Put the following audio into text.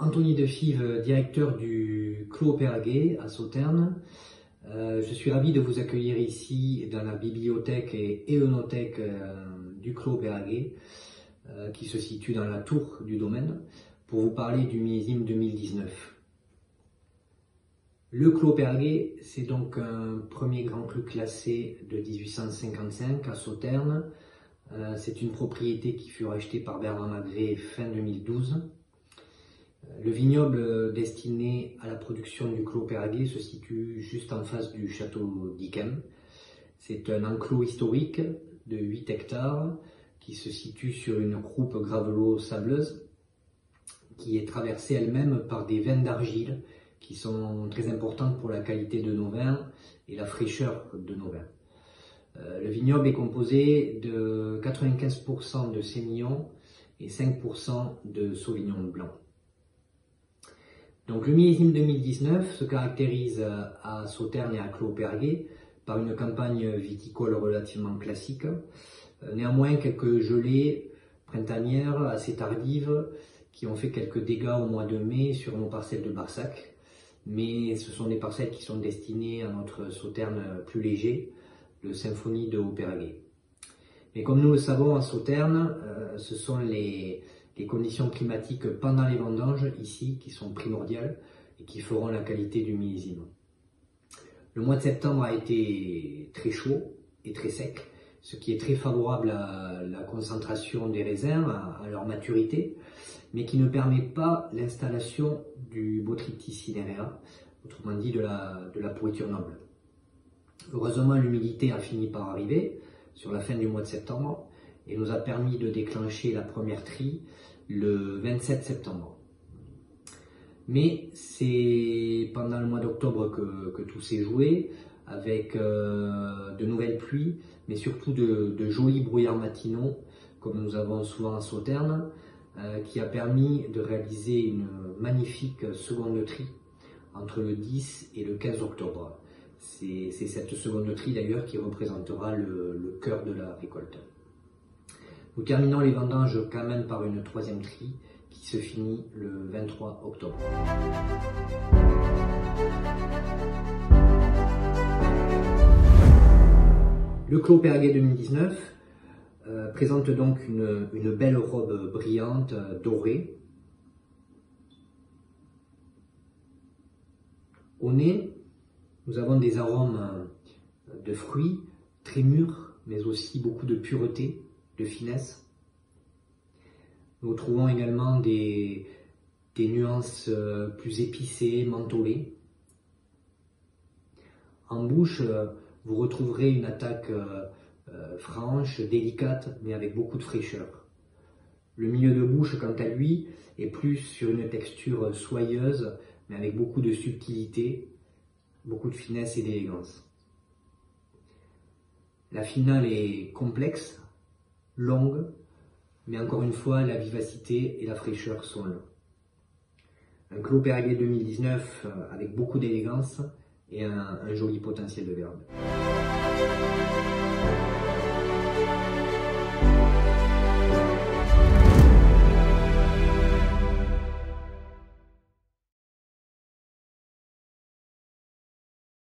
Anthony Defive, directeur du Clos Péraguet à Sauternes. Je suis ravi de vous accueillir ici dans la bibliothèque et œnothèque du Clos Péraguet, qui se situe dans la tour du domaine, pour vous parler du millésime 2019. Le Clos Péraguet, c'est donc un premier grand cru classé de 1855 à Sauternes. C'est une propriété qui fut rachetée par Bernard Magré fin 2012. Le vignoble destiné à la production du Clos Péraguet se situe juste en face du château d'Yquem. C'est un enclos historique de 8 hectares qui se situe sur une croupe gravelot-sableuse qui est traversée elle-même par des veines d'argile qui sont très importantes pour la qualité de nos vins et la fraîcheur de nos vins. Le vignoble est composé de 95% de sémillon et 5% de sauvignon blanc. Donc le millésime 2019 se caractérise à Sauternes et à Clos Péraguet par une campagne viticole relativement classique. Néanmoins, quelques gelées printanières assez tardives qui ont fait quelques dégâts au mois de mai sur nos parcelles de Barsac. Mais ce sont des parcelles qui sont destinées à notre Sauternes plus léger, le Symphonie de Haut-Péraguet. Mais comme nous le savons, à Sauternes, ce sont les conditions climatiques pendant les vendanges ici qui sont primordiales et qui feront la qualité du millésime. Le mois de septembre a été très chaud et très sec, ce qui est très favorable à la concentration des raisins, à leur maturité, mais qui ne permet pas l'installation du Botrytis cinerea, autrement dit de la pourriture noble. Heureusement, l'humidité a fini par arriver sur la fin du mois de septembre et nous a permis de déclencher la première trie le 27 septembre. Mais c'est pendant le mois d'octobre que tout s'est joué, avec de nouvelles pluies, mais surtout de jolis brouillards matinaux, comme nous avons souvent à Sauternes, qui a permis de réaliser une magnifique seconde trie entre le 10 et le 15 octobre. C'est cette seconde trie d'ailleurs qui représentera le cœur de la récolte. Nous terminons les vendanges quand même par une troisième trie qui se finit le 23 octobre. Le Clos Péraguet 2019 présente donc une belle robe brillante, dorée. Au nez, nous avons des arômes de fruits très mûrs, mais aussi beaucoup de pureté, de finesse. Nous trouvons également des nuances plus épicées, mentholées. En bouche, vous retrouverez une attaque franche, délicate, mais avec beaucoup de fraîcheur. Le milieu de bouche, quant à lui, est plus sur une texture soyeuse, mais avec beaucoup de subtilité, beaucoup de finesse et d'élégance. La finale est complexe, longue, mais encore une fois, la vivacité et la fraîcheur sont là. Un Clos Péraguet 2019 avec beaucoup d'élégance et un joli potentiel de verbe.